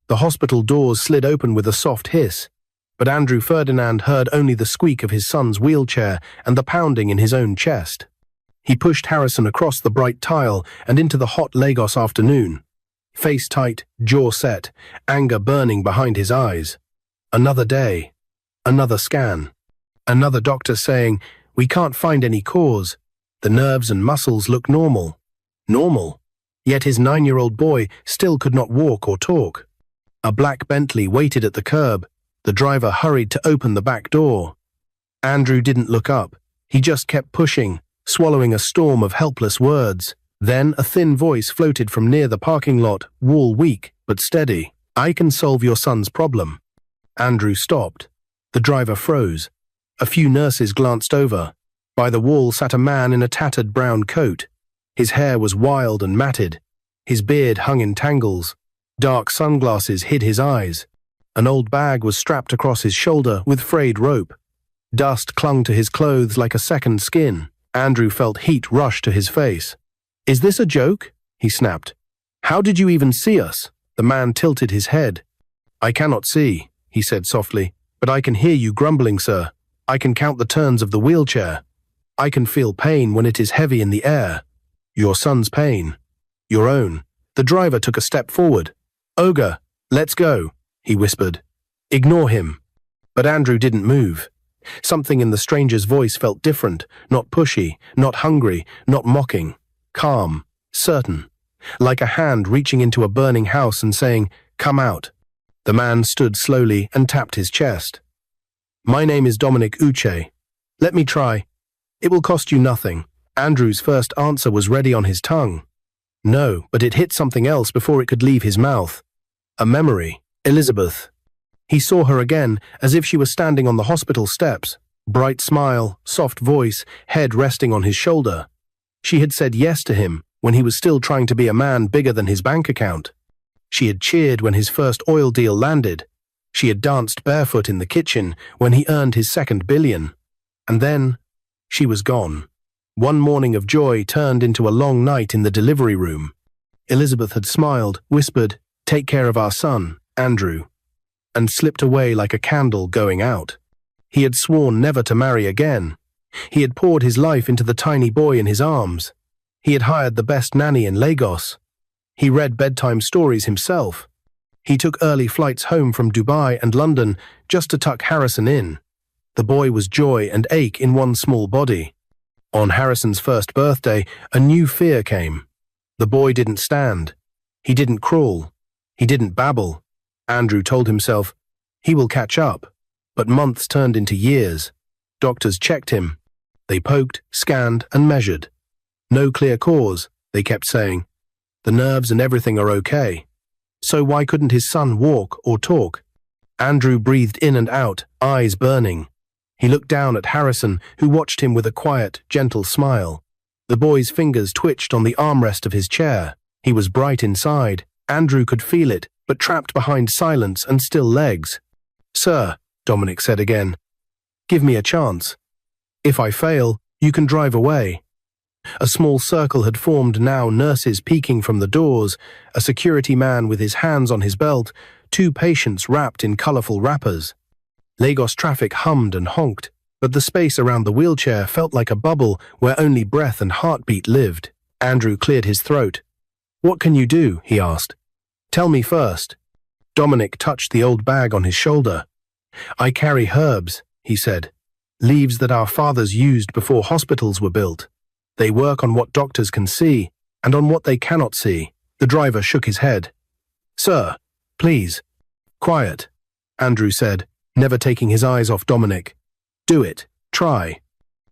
The hospital doors slid open with a soft hiss, but Andrew Ferdinand heard only the squeak of his son's wheelchair and the pounding in his own chest. He pushed Harrison across the bright tile and into the hot Lagos afternoon. Face tight, jaw set, anger burning behind his eyes. Another day. Another scan. Another doctor saying, "We can't find any cause. The nerves and muscles look normal." Normal. Yet his 9-year-old boy still could not walk or talk. A black Bentley waited at the curb. The driver hurried to open the back door. Andrew didn't look up. He just kept pushing, swallowing a storm of helpless words. Then a thin voice floated from near the parking lot, wall weak but steady. "I can solve your son's problem." Andrew stopped. The driver froze. A few nurses glanced over. By the wall sat a man in a tattered brown coat. His hair was wild and matted. His beard hung in tangles. Dark sunglasses hid his eyes. An old bag was strapped across his shoulder with frayed rope. Dust clung to his clothes like a second skin. Andrew felt heat rush to his face. "Is this a joke?" he snapped. "How did you even see us?" The man tilted his head. "I cannot see," he said softly, "but I can hear you grumbling, sir. I can count the turns of the wheelchair. I can feel pain when it is heavy in the air. Your son's pain. Your own." The driver took a step forward. "Ogre, let's go," he whispered. "Ignore him." But Andrew didn't move. Something in the stranger's voice felt different, not pushy, not hungry, not mocking. Calm, certain, like a hand reaching into a burning house and saying, "Come out." The man stood slowly and tapped his chest. "My name is Dominic Uche. Let me try. It will cost you nothing." Andrew's first answer was ready on his tongue. No, but it hit something else before it could leave his mouth. A memory. Elizabeth. He saw her again, as if she was standing on the hospital steps. Bright smile, soft voice, head resting on his shoulder. She had said yes to him when he was still trying to be a man bigger than his bank account. She had cheered when his first oil deal landed. She had danced barefoot in the kitchen when he earned his second billion. And then, she was gone. One morning of joy turned into a long night in the delivery room. Elizabeth had smiled, whispered, "Take care of our son, Andrew," and slipped away like a candle going out. He had sworn never to marry again. He had poured his life into the tiny boy in his arms. He had hired the best nanny in Lagos. He read bedtime stories himself. He took early flights home from Dubai and London just to tuck Harrison in. The boy was joy and ache in one small body. On Harrison's first birthday, a new fear came. The boy didn't stand. He didn't crawl. He didn't babble. Andrew told himself, he will catch up. But months turned into years. Doctors checked him. They poked, scanned, and measured. No clear cause, they kept saying. The nerves and everything are okay. So why couldn't his son walk or talk? Andrew breathed in and out, eyes burning. He looked down at Harrison, who watched him with a quiet, gentle smile. The boy's fingers twitched on the armrest of his chair. He was bright inside. Andrew could feel it, but trapped behind silence and still legs. "Sir," Dominic said again, "give me a chance. If I fail, you can drive away." A small circle had formed now, nurses peeking from the doors, a security man with his hands on his belt, 2 patients wrapped in colourful wrappers. Lagos traffic hummed and honked, but the space around the wheelchair felt like a bubble where only breath and heartbeat lived. Andrew cleared his throat. "What can you do?" he asked. "Tell me first." Dominic touched the old bag on his shoulder. "I carry herbs," he said. "Leaves that our fathers used before hospitals were built. They work on what doctors can see, and on what they cannot see." The driver shook his head. "Sir, please." "Quiet," Andrew said, never taking his eyes off Dominic. "Do it. Try."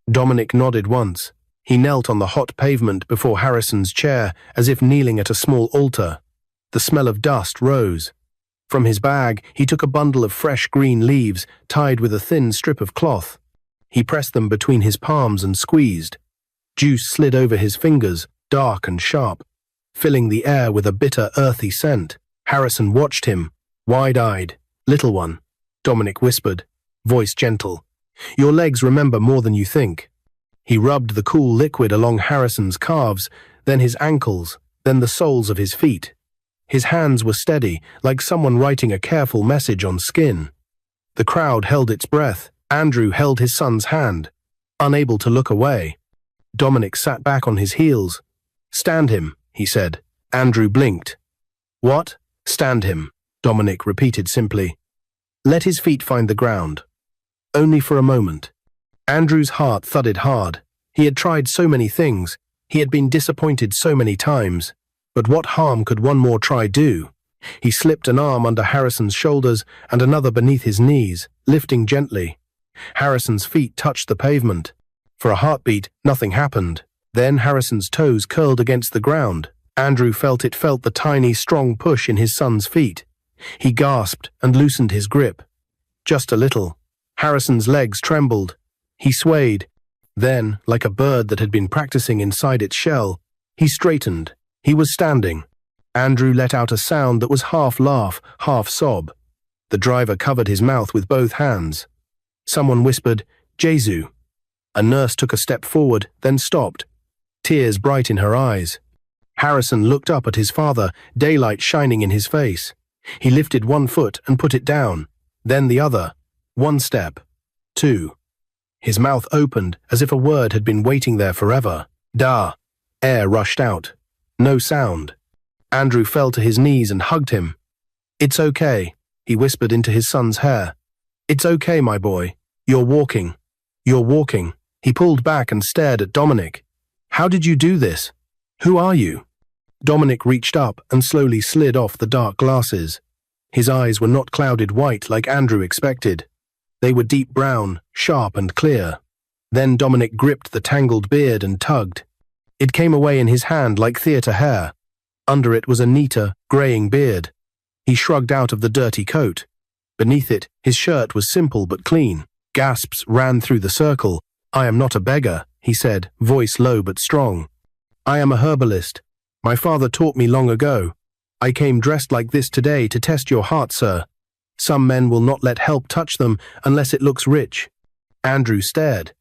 Dominic nodded once. He knelt on the hot pavement before Harrison's chair, as if kneeling at a small altar. The smell of dust rose. From his bag, he took a bundle of fresh green leaves, tied with a thin strip of cloth. He pressed them between his palms and squeezed. Juice slid over his fingers, dark and sharp, filling the air with a bitter, earthy scent. Harrison watched him, wide-eyed. "Little one," Dominic whispered, voice gentle. "Your legs remember more than you think." He rubbed the cool liquid along Harrison's calves, then his ankles, then the soles of his feet. His hands were steady, like someone writing a careful message on skin. The crowd held its breath. Andrew held his son's hand, unable to look away. Dominic sat back on his heels. "Stand him," he said. Andrew blinked. "What?" "Stand him," Dominic repeated simply. "Let his feet find the ground. Only for a moment." Andrew's heart thudded hard. He had tried so many things. He had been disappointed so many times. But what harm could one more try do? He slipped an arm under Harrison's shoulders and another beneath his knees, lifting gently. Harrison's feet touched the pavement. For a heartbeat, nothing happened. Then Harrison's toes curled against the ground. Andrew felt the tiny, strong push in his son's feet. He gasped and loosened his grip. Just a little. Harrison's legs trembled. He swayed. Then, like a bird that had been practicing inside its shell, he straightened. He was standing. Andrew let out a sound that was half laugh, half sob. The driver covered his mouth with both hands. Someone whispered, "Jesu." A nurse took a step forward, then stopped, tears bright in her eyes. Harrison looked up at his father, daylight shining in his face. He lifted one foot and put it down, then the other. One step. Two. His mouth opened as if a word had been waiting there forever. "Da." Air rushed out. No sound. Andrew fell to his knees and hugged him. "It's okay," he whispered into his son's hair. "It's okay, my boy. You're walking. You're walking." He pulled back and stared at Dominic. "How did you do this? Who are you?" Dominic reached up and slowly slid off the dark glasses. His eyes were not clouded white like Andrew expected. They were deep brown, sharp and clear. Then Dominic gripped the tangled beard and tugged. It came away in his hand like theatre hair. Under it was a neater, greying beard. He shrugged out of the dirty coat. Beneath it, his shirt was simple but clean. Gasps ran through the circle. "I am not a beggar," he said, voice low but strong. "I am a herbalist. My father taught me long ago. I came dressed like this today to test your heart, sir. Some men will not let help touch them unless it looks rich." Andrew stared.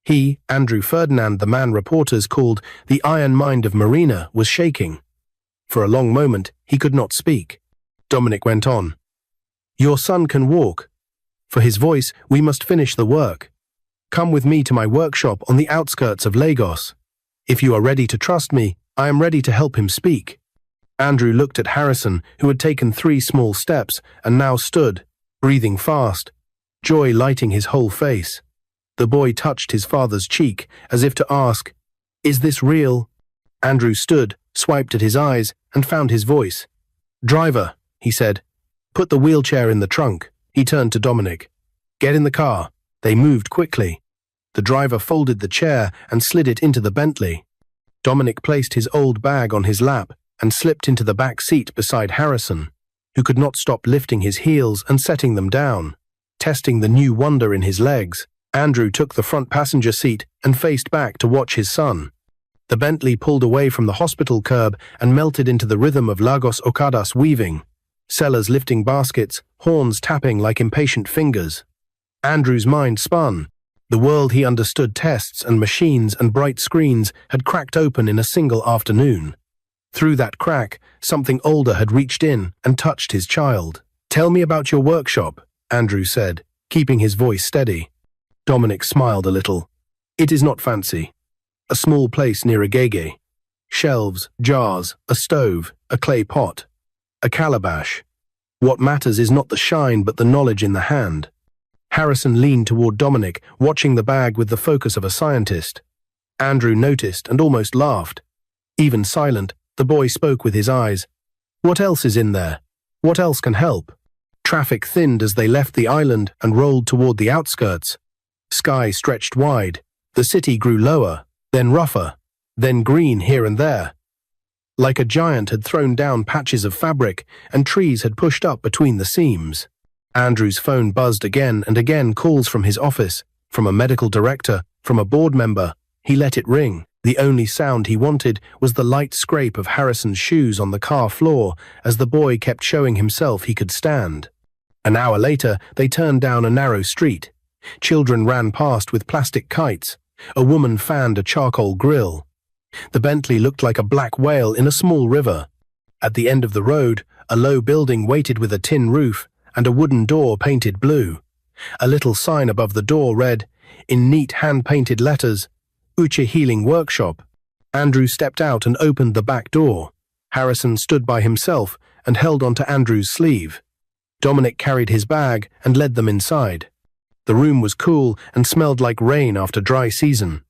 He, Andrew Ferdinand, the man reporters called the Iron Mind of Marina, was shaking. For a long moment, he could not speak. Dominic went on. "Your son can walk. For his voice, we must finish the work. Come with me to my workshop on the outskirts of Lagos. If you are ready to trust me, I am ready to help him speak." Andrew looked at Harrison, who had taken 3 small steps and now stood, breathing fast, joy lighting his whole face. The boy touched his father's cheek, as if to ask, "Is this real?" Andrew stood, swiped at his eyes, and found his voice. "Driver," he said, "put the wheelchair in the trunk." He turned to Dominic. "Get in the car." They moved quickly. The driver folded the chair and slid it into the Bentley. Dominic placed his old bag on his lap and slipped into the back seat beside Harrison, who could not stop lifting his heels and setting them down, testing the new wonder in his legs. Andrew took the front passenger seat and faced back to watch his son. The Bentley pulled away from the hospital curb and melted into the rhythm of Lagos Okadas weaving, sellers lifting baskets, horns tapping like impatient fingers. Andrew's mind spun. The world he understood, tests and machines and bright screens, had cracked open in a single afternoon. Through that crack, something older had reached in and touched his child. "Tell me about your workshop," Andrew said, keeping his voice steady. Dominic smiled a little. "It is not fancy. A small place near Beggar. Shelves, jars, a stove, a clay pot, a calabash. What matters is not the shine but the knowledge in the hand." Harrison leaned toward Dominic, watching the bag with the focus of a scientist. Andrew noticed and almost laughed. Even silent, the boy spoke with his eyes. "What else is in there? What else can help?" Traffic thinned as they left the island and rolled toward the outskirts. Sky stretched wide. The city grew lower, then rougher, then green here and there. Like a giant had thrown down patches of fabric and trees had pushed up between the seams. Andrew's phone buzzed again and again, calls from his office, from a medical director, from a board member. He let it ring. The only sound he wanted was the light scrape of Harrison's shoes on the car floor as the boy kept showing himself he could stand. An hour later, they turned down a narrow street. Children ran past with plastic kites. A woman fanned a charcoal grill. The Bentley looked like a black whale in a small river. At the end of the road, a low building waited with a tin roof and a wooden door painted blue. A little sign above the door read, in neat hand-painted letters, Uche Healing Workshop. Andrew stepped out and opened the back door. Harrison stood by himself and held onto Andrew's sleeve. Dominic carried his bag and led them inside. The room was cool and smelled like rain after dry season.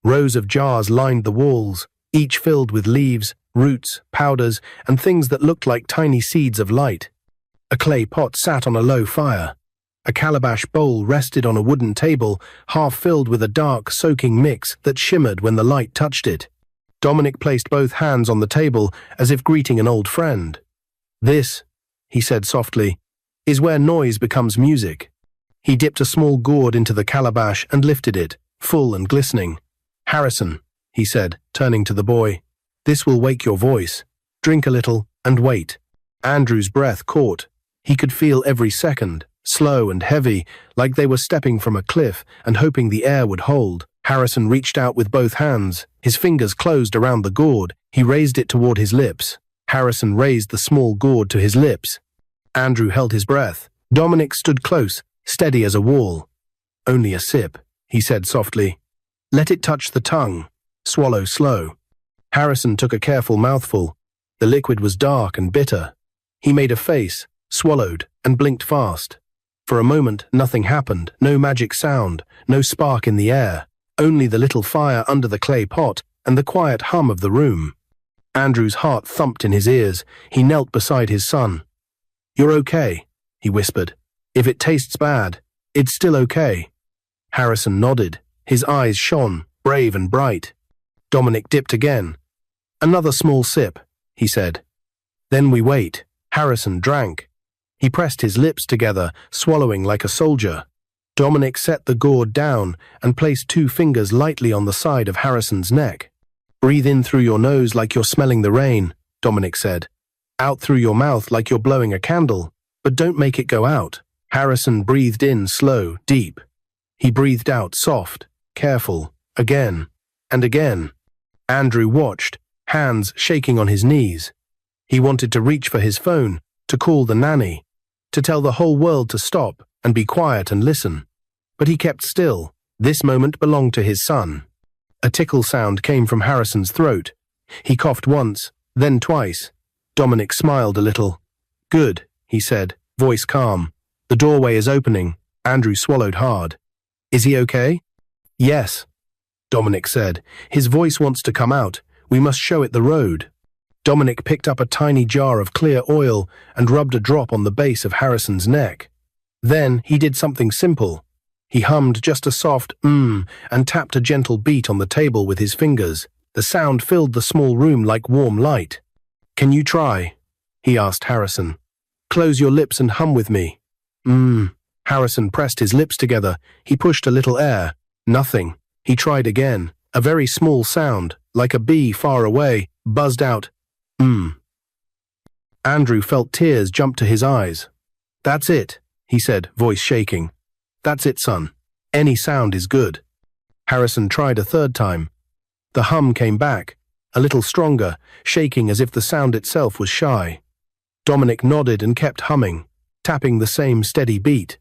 Rows of jars lined the walls, each filled with leaves, roots, powders, and things that looked like tiny seeds of light. A clay pot sat on a low fire. A calabash bowl rested on a wooden table, half filled with a dark, soaking mix that shimmered when the light touched it. Dominic placed both hands on the table as if greeting an old friend. "This," he said softly, "is where noise becomes music." He dipped a small gourd into the calabash and lifted it, full and glistening. "Harrison," he said, turning to the boy, "this will wake your voice. Drink a little and wait." Andrew's breath caught. He could feel every second, slow and heavy, like they were stepping from a cliff and hoping the air would hold. Harrison reached out with both hands. His fingers closed around the gourd. He raised it toward his lips. Harrison raised the small gourd to his lips. Andrew held his breath. Dominic stood close, steady as a wall. "Only a sip," he said softly. "Let it touch the tongue. Swallow slow." Harrison took a careful mouthful. The liquid was dark and bitter. He made a face, swallowed, and blinked fast. For a moment, nothing happened, no magic sound, no spark in the air, only the little fire under the clay pot and the quiet hum of the room. Andrew's heart thumped in his ears. He knelt beside his son. "You're okay," he whispered. "If it tastes bad, it's still okay." Harrison nodded. His eyes shone, brave and bright. Dominic dipped again. "Another small sip," he said. "Then we wait." Harrison drank. He pressed his lips together, swallowing like a soldier. Dominic set the gourd down and placed 2 fingers lightly on the side of Harrison's neck. "Breathe in through your nose like you're smelling the rain," Dominic said. "Out through your mouth like you're blowing a candle, but don't make it go out." Harrison breathed in slow, deep. He breathed out soft, careful, again and again. Andrew watched, hands shaking on his knees. He wanted to reach for his phone, to call the nanny, to tell the whole world to stop and be quiet and listen. But he kept still. This moment belonged to his son. A tickle sound came from Harrison's throat. He coughed once, then twice. Dominic smiled a little. "Good," he said, voice calm. "The doorway is opening." Andrew swallowed hard. "Is he okay?" "Yes," Dominic said. "His voice wants to come out. We must show it the road." Dominic picked up a tiny jar of clear oil and rubbed a drop on the base of Harrison's neck. Then he did something simple. He hummed just a soft and tapped a gentle beat on the table with his fingers. The sound filled the small room like warm light. "Can you try?" he asked Harrison. "Close your lips and hum with me." Harrison pressed his lips together. He pushed a little air. Nothing. He tried again. A very small sound, like a bee far away, buzzed out. Andrew felt tears jump to his eyes. "That's it," he said, voice shaking. "That's it, son. Any sound is good." Harrison tried a third time. The hum came back, a little stronger, shaking as if the sound itself was shy. Dominic nodded and kept humming, tapping the same steady beat.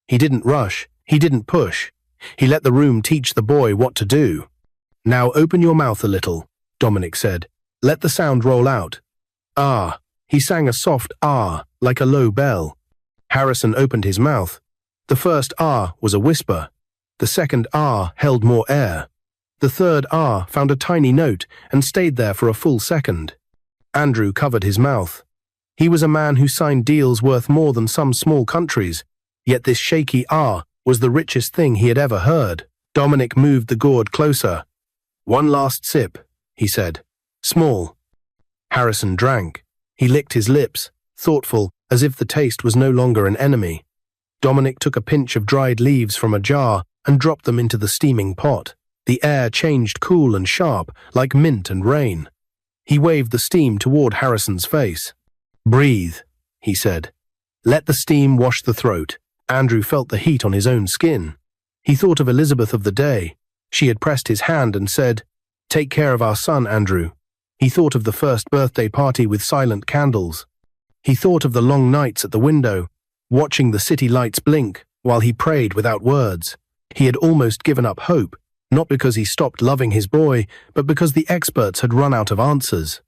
He didn't rush. He didn't push. He let the room teach the boy what to do. "Now open your mouth a little," Dominic said. "Let the sound roll out." "Ah." He sang a soft ah, like a low bell. Harrison opened his mouth. The first ah was a whisper. The second ah held more air. The third ah found a tiny note and stayed there for a full second. Andrew covered his mouth. He was a man who signed deals worth more than some small countries, yet this shaky ah was the richest thing he had ever heard. Dominic moved the gourd closer. "One last sip," he said. "Small." Harrison drank. He licked his lips, thoughtful, as if the taste was no longer an enemy. Dominic took a pinch of dried leaves from a jar and dropped them into the steaming pot. The air changed cool and sharp, like mint and rain. He waved the steam toward Harrison's face. "Breathe," he said. "Let the steam wash the throat." Andrew felt the heat on his own skin. He thought of Elizabeth of the day. She had pressed his hand and said, "Take care of our son, Andrew." He thought of the first birthday party with silent candles. He thought of the long nights at the window, watching the city lights blink while he prayed without words. He had almost given up hope, not because he stopped loving his boy, but because the experts had run out of answers.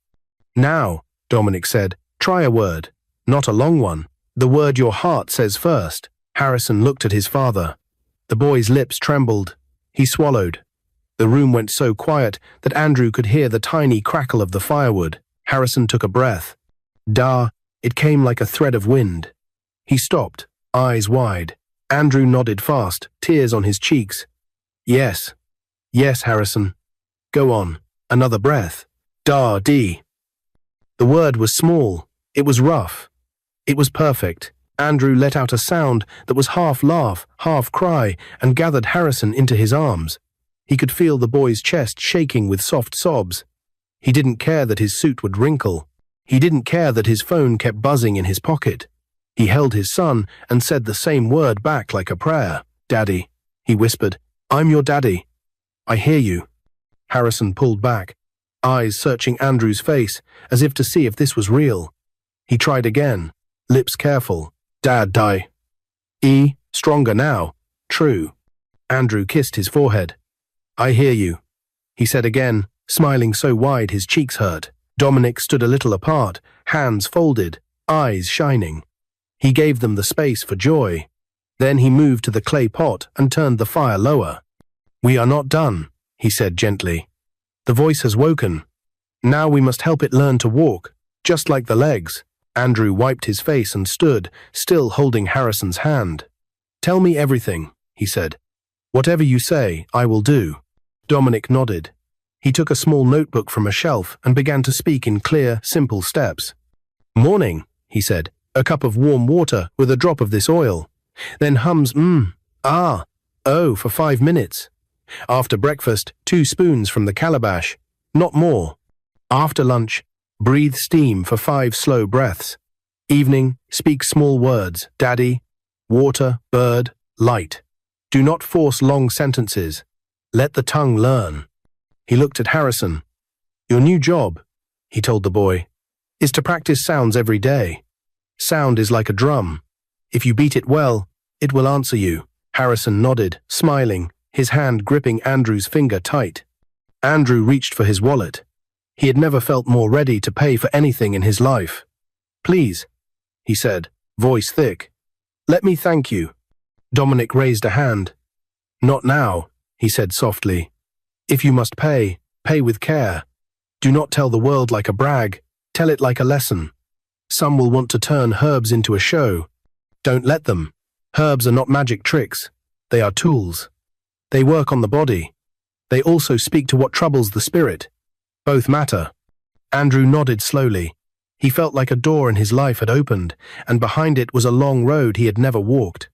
"Now," Dominic said, "try a word. Not a long one. The word your heart says first." Harrison looked at his father. The boy's lips trembled. He swallowed. The room went so quiet that Andrew could hear the tiny crackle of the firewood. Harrison took a breath. Da, it came like a thread of wind. He stopped, eyes wide. Andrew nodded fast, tears on his cheeks. "Yes. Yes, Harrison. Go on. Another breath. Da-dee." The word was small. It was rough. It was perfect. Andrew let out a sound that was half laugh, half cry, and gathered Harrison into his arms. He could feel the boy's chest shaking with soft sobs. He didn't care that his suit would wrinkle. He didn't care that his phone kept buzzing in his pocket. He held his son and said the same word back like a prayer. "Daddy," he whispered. "I'm your daddy. I hear you." Harrison pulled back, eyes searching Andrew's face as if to see if this was real. He tried again, lips careful. "Dad, die." Stronger now. "True." Andrew kissed his forehead. "I hear you," he said again, smiling so wide his cheeks hurt. Dominic stood a little apart, hands folded, eyes shining. He gave them the space for joy. Then he moved to the clay pot and turned the fire lower. "We are not done," he said gently. "The voice has woken. Now we must help it learn to walk, just like the legs." Andrew wiped his face and stood, still holding Harrison's hand. "Tell me everything," he said. "Whatever you say, I will do." Dominic nodded. He took a small notebook from a shelf and began to speak in clear, simple steps. "Morning," he said. "A cup of warm water with a drop of this oil." Then hums for 5 minutes. After breakfast, 2 spoons from the calabash, not more. After lunch, breathe steam for 5 slow breaths. Evening, speak small words, daddy, water, bird, light. Do not force long sentences. Let the tongue learn. He looked at Harrison. "Your new job," he told the boy, "is to practice sounds every day. Sound is like a drum. If you beat it well, it will answer you." Harrison nodded, smiling, his hand gripping Andrew's finger tight. Andrew reached for his wallet. He had never felt more ready to pay for anything in his life. "Please," he said, voice thick. "Let me thank you." Dominic raised a hand. "Not now," he said softly. "If you must pay, pay with care. Do not tell the world like a brag. Tell it like a lesson. Some will want to turn herbs into a show. Don't let them. Herbs are not magic tricks. They are tools. They work on the body. They also speak to what troubles the spirit. Both matter." Andrew nodded slowly. He felt like a door in his life had opened, and behind it was a long road he had never walked.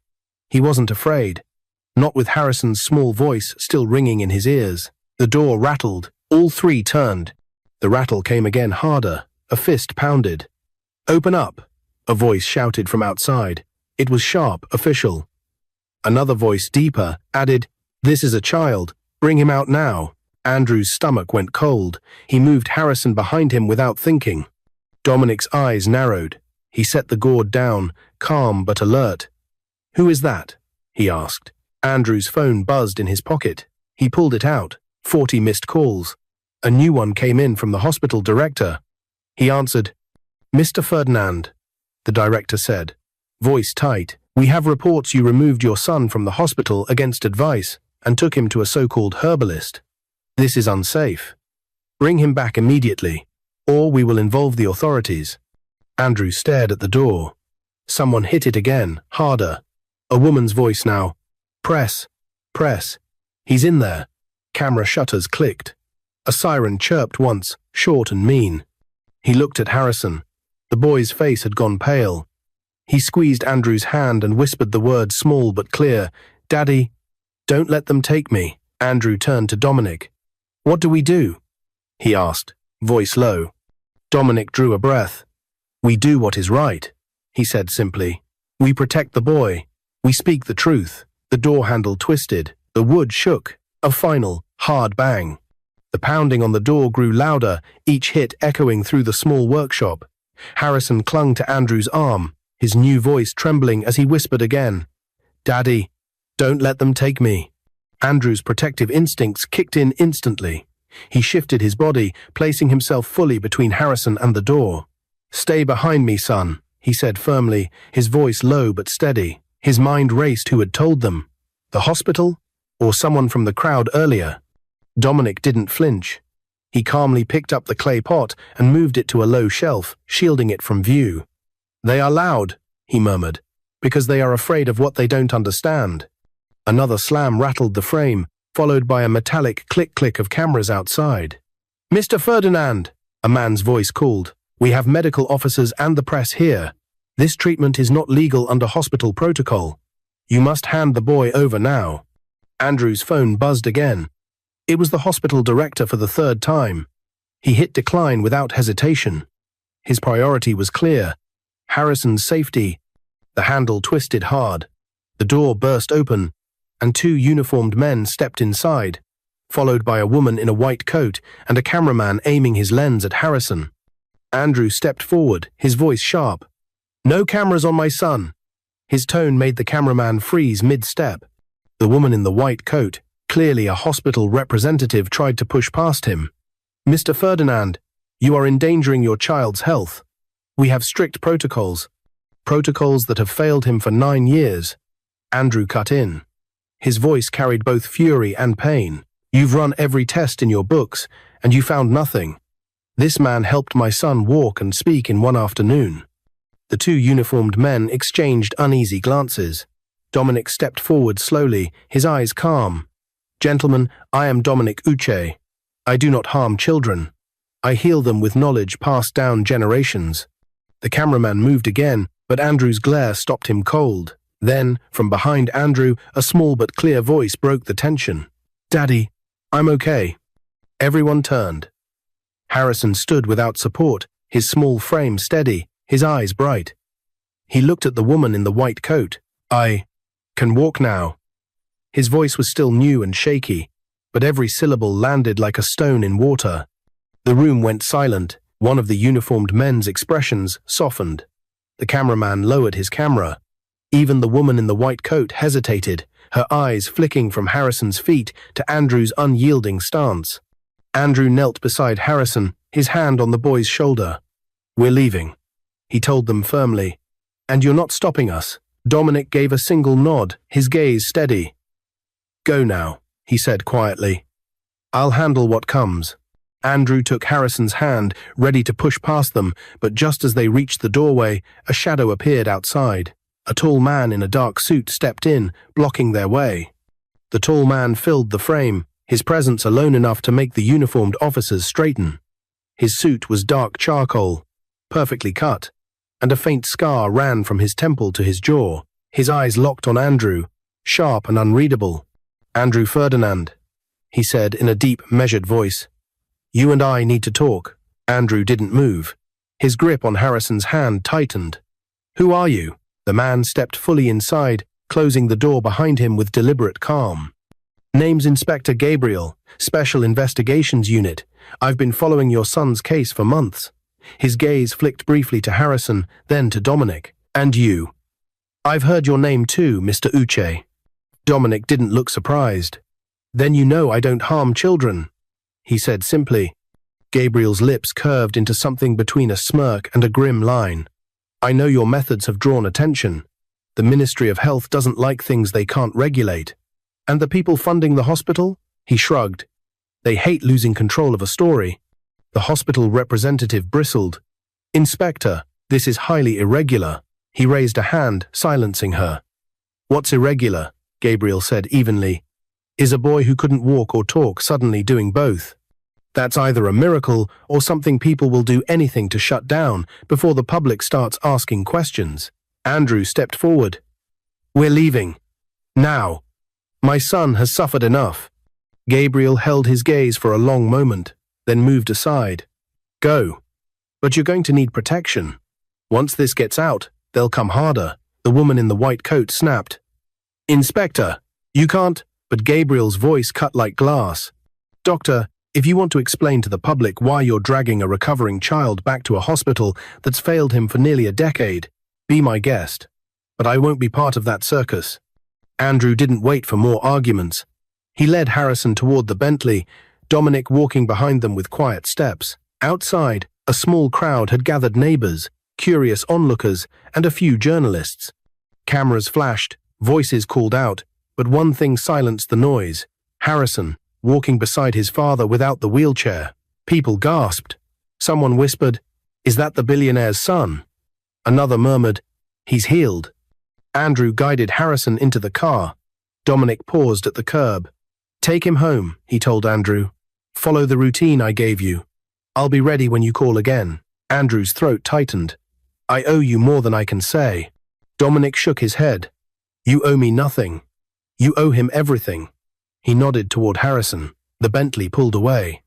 He wasn't afraid. Not with Harrison's small voice still ringing in his ears. The door rattled. All 3 turned. The rattle came again harder. A fist pounded. "Open up," a voice shouted from outside. It was sharp, official. Another voice, deeper, added, "This is a child. Bring him out now." Andrew's stomach went cold. He moved Harrison behind him without thinking. Dominic's eyes narrowed. He set the gourd down, calm but alert. "Who is that?" he asked. Andrew's phone buzzed in his pocket. He pulled it out. 40 missed calls. A new one came in from the hospital director. He answered. "Mr. Ferdinand," the director said, voice tight, "we have reports you removed your son from the hospital against advice and took him to a so-called herbalist. This is unsafe. Bring him back immediately, or we will involve the authorities." Andrew stared at the door. Someone hit it again, harder. A woman's voice now. "Press, press. He's in there." Camera shutters clicked. A siren chirped once, short and mean. He looked at Harrison. The boy's face had gone pale. He squeezed Andrew's hand and whispered the word small but clear, "Daddy, don't let them take me." Andrew turned to Dominic. "What do we do?" he asked, voice low. Dominic drew a breath. "We do what is right," he said simply. "We protect the boy. We speak the truth." The door handle twisted. The wood shook. A final, hard bang. The pounding on the door grew louder, each hit echoing through the small workshop. Harrison clung to Andrew's arm, his new voice trembling as he whispered again, "Daddy, don't let them take me." Andrew's protective instincts kicked in instantly. He shifted his body, placing himself fully between Harrison and the door. "Stay behind me, son," he said firmly, his voice low but steady. His mind raced who had told them. The hospital? Or someone from the crowd earlier? Dominic didn't flinch. He calmly picked up the clay pot and moved it to a low shelf, shielding it from view. "They are loud," he murmured, "because they are afraid of what they don't understand." Another slam rattled the frame, followed by a metallic click-click of cameras outside. "Mr. Ferdinand," a man's voice called, "we have medical officers and the press here. This treatment is not legal under hospital protocol. You must hand the boy over now." Andrew's phone buzzed again. It was the hospital director for the third time. He hit decline without hesitation. His priority was clear. Harrison's safety. The handle twisted hard. The door burst open, and two uniformed men stepped inside, followed by a woman in a white coat and a cameraman aiming his lens at Harrison. Andrew stepped forward, his voice sharp. "No cameras on my son." His tone made the cameraman freeze mid-step. The woman in the white coat, clearly a hospital representative, tried to push past him. "Mr. Ferdinand, you are endangering your child's health. We have strict protocols. Protocols that have failed him for 9 years." Andrew cut in. His voice carried both fury and pain. "You've run every test in your books, and you found nothing. This man helped my son walk and speak in one afternoon." The two uniformed men exchanged uneasy glances. Dominic stepped forward slowly, his eyes calm. "Gentlemen, I am Dominic Uche. I do not harm children. I heal them with knowledge passed down generations." The cameraman moved again, but Andrew's glare stopped him cold. Then, from behind Andrew, a small but clear voice broke the tension. "Daddy, I'm okay." Everyone turned. Harrison stood without support, his small frame steady, his eyes bright. He looked at the woman in the white coat. "I can walk now." His voice was still new and shaky, but every syllable landed like a stone in water. The room went silent. One of the uniformed men's expressions softened. The cameraman lowered his camera. Even the woman in the white coat hesitated, her eyes flicking from Harrison's feet to Andrew's unyielding stance. Andrew knelt beside Harrison, his hand on the boy's shoulder. "We're leaving," he told them firmly. "And you're not stopping us." Dominic gave a single nod, his gaze steady. "Go now," he said quietly. "I'll handle what comes." Andrew took Harrison's hand, ready to push past them, but just as they reached the doorway, a shadow appeared outside. A tall man in a dark suit stepped in, blocking their way. The tall man filled the frame, his presence alone enough to make the uniformed officers straighten. His suit was dark charcoal, perfectly cut, and a faint scar ran from his temple to his jaw. His eyes locked on Andrew, sharp and unreadable. "Andrew Ferdinand," he said in a deep, measured voice. "You and I need to talk." Andrew didn't move. His grip on Harrison's hand tightened. "Who are you?" The man stepped fully inside, closing the door behind him with deliberate calm. "Name's Inspector Gabriel, Special Investigations Unit. I've been following your son's case for months." His gaze flicked briefly to Harrison, then to Dominic. "And you?" "I've heard your name too, Mr. Uche." Dominic didn't look surprised. "Then you know I don't harm children," he said simply. Gabriel's lips curved into something between a smirk and a grim line. "I know your methods have drawn attention. The Ministry of Health doesn't like things they can't regulate. And the people funding the hospital?" He shrugged. "They hate losing control of a story." The hospital representative bristled. "Inspector, this is highly irregular." He raised a hand, silencing her. "What's irregular?" Gabriel said evenly. "Is a boy who couldn't walk or talk suddenly doing both? That's either a miracle or something people will do anything to shut down before the public starts asking questions." Andrew stepped forward. "We're leaving. Now. My son has suffered enough." Gabriel held his gaze for a long moment, then moved aside. "Go. But you're going to need protection. Once this gets out, they'll come harder." The woman in the white coat snapped. "Inspector, you can't," but Gabriel's voice cut like glass. "Doctor, If you want to explain to the public why you're dragging a recovering child back to a hospital that's failed him for nearly a decade, be my guest. But I won't be part of that circus. Andrew didn't wait for more arguments. He led Harrison toward the Bentley, Dominic walking behind them with quiet steps. Outside, a small crowd had gathered, neighbors, curious onlookers, and a few journalists. Cameras flashed, voices called out, but one thing silenced the noise: Harrison, walking beside his father without the wheelchair. People gasped. Someone whispered, "Is that the billionaire's son?" Another murmured, "He's healed." Andrew guided Harrison into the car. Dominic paused at the curb. "Take him home," he told Andrew. "Follow the routine I gave you. I'll be ready when you call again." Andrew's throat tightened. "I owe you more than I can say." Dominic shook his head. "You owe me nothing. You owe him everything." He nodded toward Harrison. The Bentley pulled away.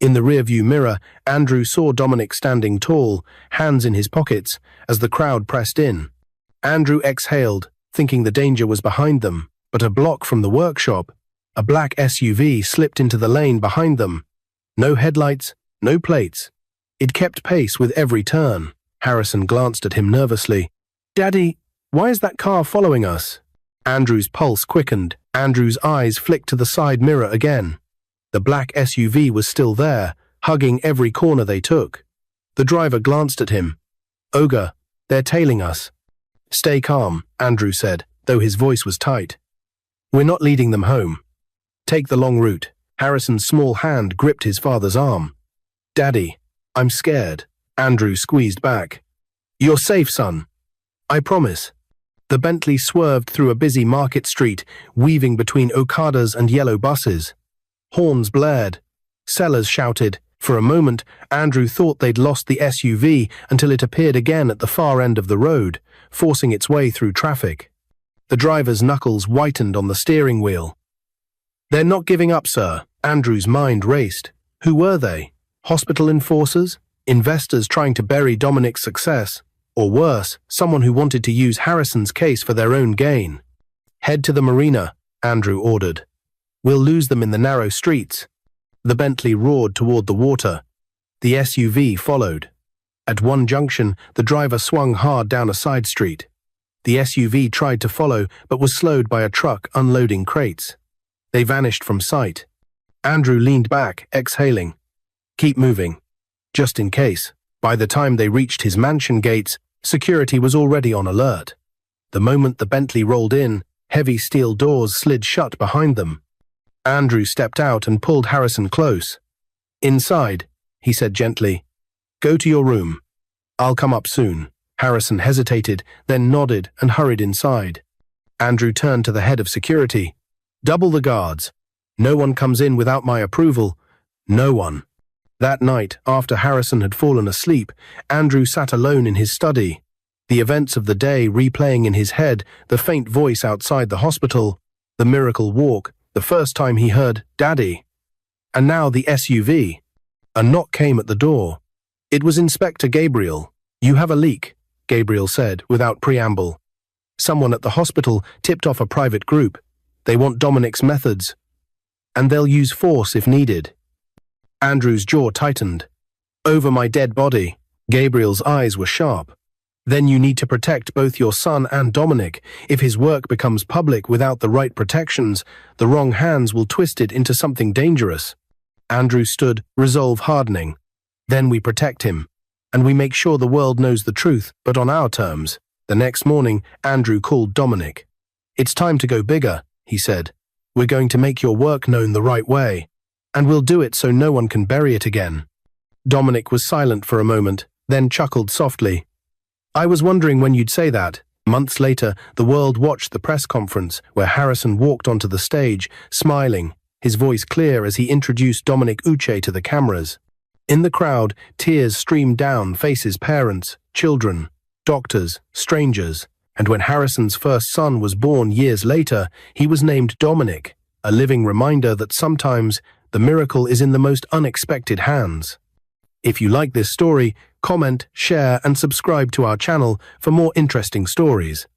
In the rearview mirror, Andrew saw Dominic standing tall, hands in his pockets, as the crowd pressed in. Andrew exhaled, thinking the danger was behind them, but a block from the workshop, a black SUV slipped into the lane behind them. No headlights, no plates. It kept pace with every turn. Harrison glanced at him nervously. "Daddy, why is that car following us?" Andrew's pulse quickened. Andrew's eyes flicked to the side mirror again. The black SUV was still there, hugging every corner they took. The driver glanced at him. "Ogre, they're tailing us." "Stay calm," Andrew said, though his voice was tight. "We're not leading them home. Take the long route." Harrison's small hand gripped his father's arm. "Daddy, I'm scared." Andrew squeezed back. "You're safe, son. I promise." The Bentley swerved through a busy market street, weaving between Okadas and yellow buses. Horns blared. Sellers shouted. For a moment, Andrew thought they'd lost the SUV until it appeared again at the far end of the road, forcing its way through traffic. The driver's knuckles whitened on the steering wheel. "They're not giving up, sir." Andrew's mind raced. Who were they? Hospital enforcers? Investors trying to bury Dominic's success? Or worse, someone who wanted to use Harrison's case for their own gain? "Head to the marina," Andrew ordered. "We'll lose them in the narrow streets." The Bentley roared toward the water. The SUV followed. At one junction, the driver swung hard down a side street. The SUV tried to follow, but was slowed by a truck unloading crates. They vanished from sight. Andrew leaned back, exhaling. "Keep moving. Just in case." By the time they reached his mansion gates, security was already on alert. The moment the Bentley rolled in, heavy steel doors slid shut behind them. Andrew stepped out and pulled Harrison close. "Inside," he said gently. "Go to your room. I'll come up soon." Harrison hesitated, then nodded and hurried inside. Andrew turned to the head of security. "Double the guards. No one comes in without my approval. No one." That night, after Harrison had fallen asleep, Andrew sat alone in his study. The events of the day replaying in his head, the faint voice outside the hospital, the miracle walk, the first time he heard "Daddy." And now the SUV. A knock came at the door. It was Inspector Gabriel. "You have a leak," Gabriel said without preamble. "Someone at the hospital tipped off a private group. They want Dominic's methods. And they'll use force if needed." Andrew's jaw tightened. "Over my dead body." Gabriel's eyes were sharp. "Then you need to protect both your son and Dominic. If his work becomes public without the right protections, the wrong hands will twist it into something dangerous." Andrew stood, resolve hardening. "Then we protect him. And we make sure the world knows the truth, but on our terms." The next morning, Andrew called Dominic. "It's time to go bigger," he said. "We're going to make your work known the right way. And we'll do it so no one can bury it again." Dominic was silent for a moment, then chuckled softly. "I was wondering when you'd say that." Months later, the world watched the press conference where Harrison walked onto the stage, smiling, his voice clear as he introduced Dominic Uche to the cameras. In the crowd, tears streamed down faces: parents, children, doctors, strangers. And when Harrison's first son was born years later, he was named Dominic, a living reminder that sometimes the miracle is in the most unexpected hands. If you like this story, comment, share, and subscribe to our channel for more interesting stories.